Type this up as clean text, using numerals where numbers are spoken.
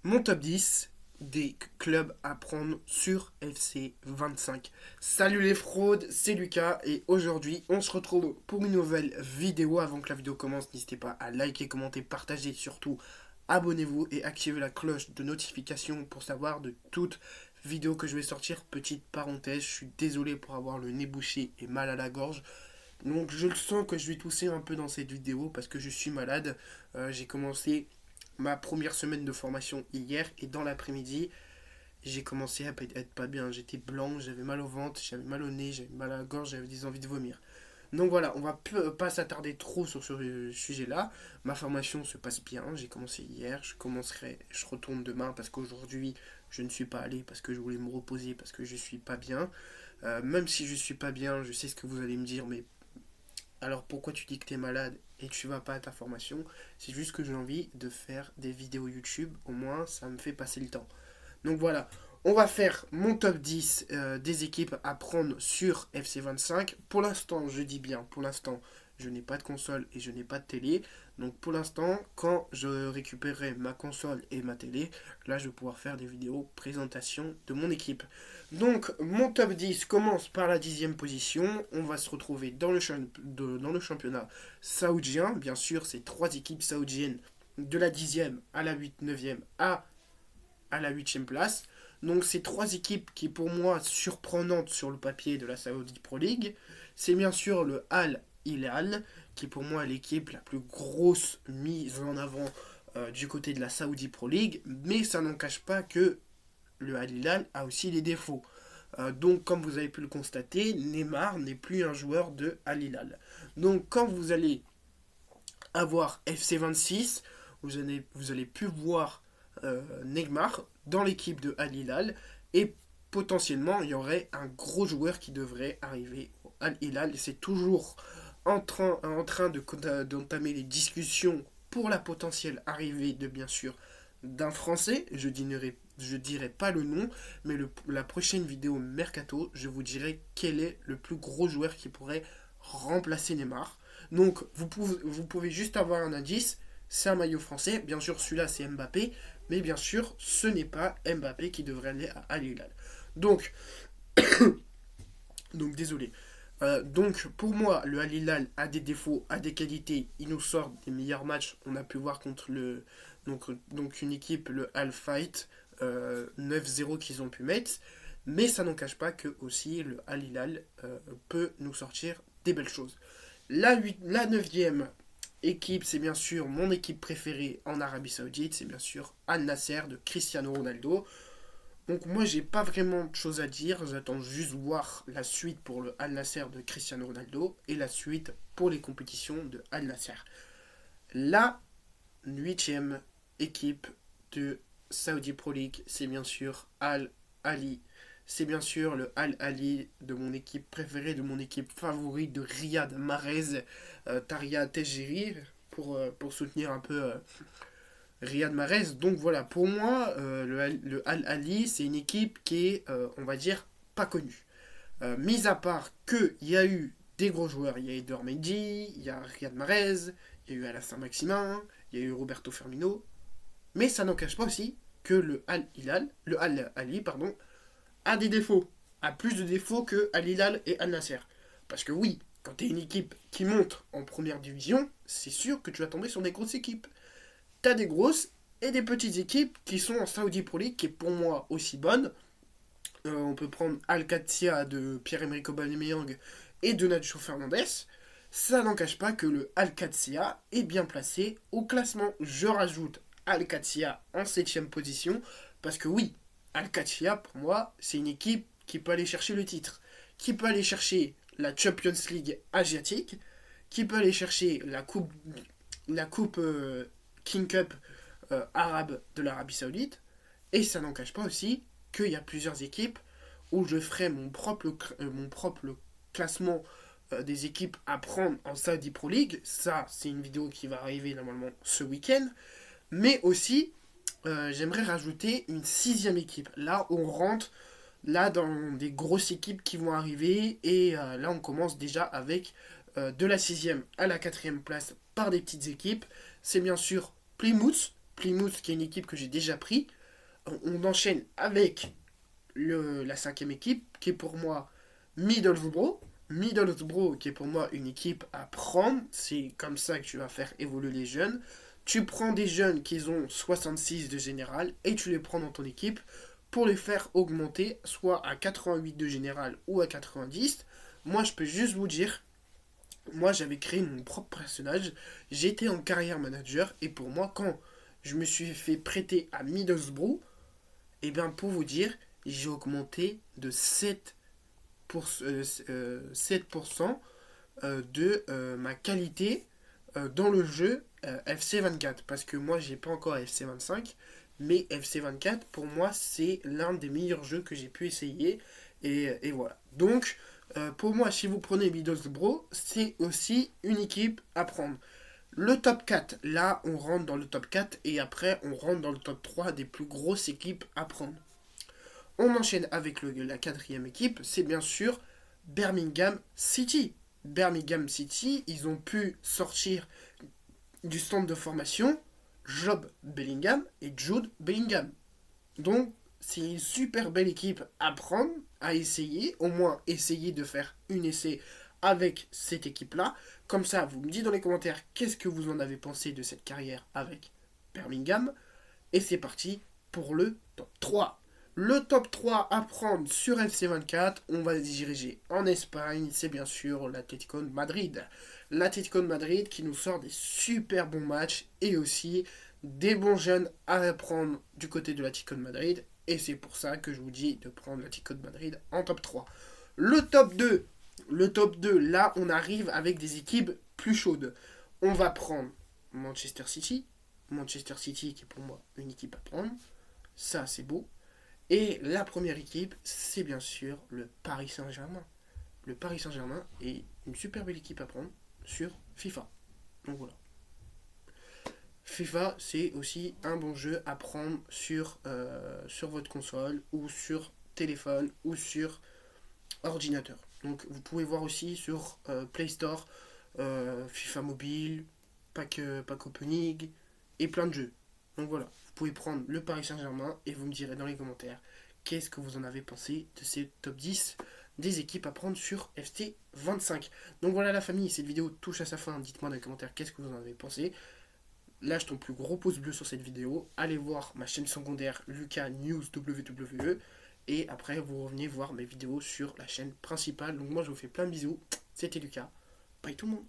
Mon top 10 des clubs à prendre sur FC25. Salut les fraudes, c'est Lucas et aujourd'hui on se retrouve pour une nouvelle vidéo. Avant que la vidéo commence, n'hésitez pas à liker, commenter, partager, surtout abonnez-vous et activez la cloche de notification pour savoir de toutes vidéos que je vais sortir. Petite parenthèse, je suis désolé pour avoir le nez bouché et mal à la gorge. Donc je le sens que je vais tousser un peu dans cette vidéo parce que je suis malade. J'ai commencé ma première semaine de formation hier et dans l'après-midi, j'ai commencé à être pas bien. J'étais blanc, j'avais mal au ventre, j'avais mal au nez, j'avais mal à la gorge, j'avais des envies de vomir. Donc voilà, on va pas s'attarder trop sur ce sujet-là. Ma formation se passe bien, j'ai commencé hier, je retourne demain parce qu'aujourd'hui je ne suis pas allé parce que je voulais me reposer parce que je suis pas bien. Même si je suis pas bien, je sais ce que vous allez me dire, mais alors pourquoi tu dis que tu es malade et que tu vas pas à ta formation? C'est juste que j'ai envie de faire des vidéos YouTube, au moins ça me fait passer le temps. Donc voilà, on va faire mon top 10 des équipes à prendre sur FC25. Pour l'instant, je dis bien, pour l'instant, je n'ai pas de console et je n'ai pas de télé. Donc pour l'instant, quand je récupérerai ma console et ma télé, là je vais pouvoir faire des vidéos présentation de mon équipe. Donc mon top 10 commence par la 10e position. On va se retrouver dans le championnat saoudien. Bien sûr, c'est trois équipes saoudiennes de la 10e à la 8, 9e à la 8e place. Donc c'est trois équipes qui pour moi surprenantes sur le papier de la Saudi Pro League. C'est bien sûr le Al Hilal, qui pour moi est l'équipe la plus grosse mise en avant du côté de la Saudi Pro League, mais ça n'en cache pas que le Al Hilal a aussi des défauts. Donc comme vous avez pu le constater, Neymar n'est plus un joueur de Al Hilal. Donc quand vous allez avoir FC26, vous allez plus voir Neymar dans l'équipe de Al Hilal et potentiellement il y aurait un gros joueur qui devrait arriver au Al Hilal. C'est toujours d'entamer les discussions pour la potentielle arrivée de bien sûr d'un Français. Je dirai pas le nom, mais la prochaine vidéo Mercato, je vous dirai quel est le plus gros joueur qui pourrait remplacer Neymar. Donc vous pouvez juste avoir un indice, c'est un maillot français. Bien sûr, celui-là c'est Mbappé, mais bien sûr, ce n'est pas Mbappé qui devrait aller à Al Hilal. Donc, donc désolé. Donc pour moi, le Al Hilal a des défauts, a des qualités. Il nous sort des meilleurs matchs. On a pu voir contre donc une équipe, le Al Fight, 9-0 qu'ils ont pu mettre. Mais ça n'en cache pas que aussi le Al Hilal peut nous sortir des belles choses. La 9e équipe, c'est bien sûr mon équipe préférée en Arabie Saoudite, c'est bien sûr Al Nasser de Cristiano Ronaldo. Donc moi j'ai pas vraiment de choses à dire, j'attends juste voir la suite pour le Al Nasser de Cristiano Ronaldo et la suite pour les compétitions de Al Nasser. La 8e équipe de Saudi Pro League, c'est bien sûr Al Ali. C'est bien sûr le Al Ali de mon équipe préférée, de mon équipe favorite, de Riyad Mahrez, Taria Tejiri, pour soutenir un peu Riyad Mahrez. Donc voilà, pour moi, le Al Ali, c'est une équipe qui est, on va dire, pas connue. Mis à part qu'il y a eu des gros joueurs, il y a Edouard Mendy, il y a Riyad Mahrez, il y a eu Alassane Maximin, il y a eu Roberto Firmino, mais ça n'en cache pas aussi que le Al Ali, pardon, a des défauts, a plus de défauts que Al Hilal et Al Nasser. Parce que oui, quand tu es une équipe qui monte en première division, c'est sûr que tu vas tomber sur des grosses équipes. Tu as des grosses et des petites équipes qui sont en Saudi Pro League, qui est pour moi aussi bonne. On peut prendre Al Qadsiya de Pierre-Emerick Aubameyang et de Nacho Fernandez. Ça n'en cache pas que le Al Qadsiya est bien placé au classement. Je rajoute Al Qadsiya en 7ème position parce que oui, Al Qadsiya pour moi c'est une équipe qui peut aller chercher le titre, qui peut aller chercher la Champions League asiatique, qui peut aller chercher la coupe King Cup arabe de l'Arabie Saoudite. Et ça n'en cache pas aussi qu'il y a plusieurs équipes où je ferai mon propre classement des équipes à prendre en Saudi Pro League. Ça, c'est une vidéo qui va arriver normalement ce week-end. Mais aussi, j'aimerais rajouter une 6e équipe. Là, on rentre dans des grosses équipes qui vont arriver. Et là, on commence déjà avec de la 6e à la 4e place par des petites équipes. C'est bien sûr Plymouth Plymouth, qui est une équipe que j'ai déjà pris. On enchaîne avec la cinquième équipe, qui est pour moi Middlesbrough. Middlesbrough, qui est pour moi une équipe à prendre. C'est comme ça que tu vas faire évoluer les jeunes. Tu prends des jeunes qui ont 66 de général et tu les prends dans ton équipe pour les faire augmenter soit à 88 de général ou à 90. Moi, je peux juste vous dire, moi, j'avais créé mon propre personnage. J'étais en carrière manager et pour moi, quand je me suis fait prêter à Middlesbrough, et bien pour vous dire, j'ai augmenté de 7% de ma qualité dans le jeu FC24. Parce que moi, j'ai pas encore FC25. Mais FC24, pour moi, c'est l'un des meilleurs jeux que j'ai pu essayer. Et voilà. Donc, pour moi, si vous prenez Middlesbrough, c'est aussi une équipe à prendre. Le top 4, là, on rentre dans le top 4 et après, on rentre dans le top 3 des plus grosses équipes à prendre. On enchaîne avec la quatrième équipe, c'est bien sûr Birmingham City. Birmingham City, ils ont pu sortir du centre de formation Job Bellingham et Jude Bellingham. Donc, c'est une super belle équipe à prendre, à essayer, au moins essayer de faire une essai avec cette équipe-là. Comme ça, vous me dites dans les commentaires qu'est-ce que vous en avez pensé de cette carrière avec Birmingham. Et c'est parti pour le top 3. Le top 3 à prendre sur FC24, on va se diriger en Espagne, c'est bien sûr l'Atlético de Madrid. L'Atlético de Madrid qui nous sort des super bons matchs et aussi des bons jeunes à prendre du côté de l'Atlético de Madrid. Et c'est pour ça que je vous dis de prendre l'Atlético de Madrid en top 3. Le top 2, là on arrive avec des équipes plus chaudes. On va prendre Manchester City. Manchester City qui est pour moi une équipe à prendre. Ça c'est beau. Et la première équipe, c'est bien sûr le Paris Saint-Germain. Le Paris Saint-Germain est une super belle équipe à prendre sur FIFA. Donc voilà. FIFA, c'est aussi un bon jeu à prendre sur votre console ou sur téléphone ou sur ordinateur. Donc vous pouvez voir aussi sur Play Store, FIFA Mobile, Pack Opening et plein de jeux. Donc voilà, vous pouvez prendre le Paris Saint-Germain et vous me direz dans les commentaires qu'est-ce que vous en avez pensé de ces top 10 des équipes à prendre sur FC25. Donc voilà la famille, cette vidéo touche à sa fin. Dites-moi dans les commentaires qu'est-ce que vous en avez pensé. Lâche ton plus gros pouce bleu sur cette vidéo. Allez voir ma chaîne secondaire Lucas News WWE. Et après, vous revenez voir mes vidéos sur la chaîne principale. Donc moi, je vous fais plein de bisous. C'était Lucas. Bye tout le monde.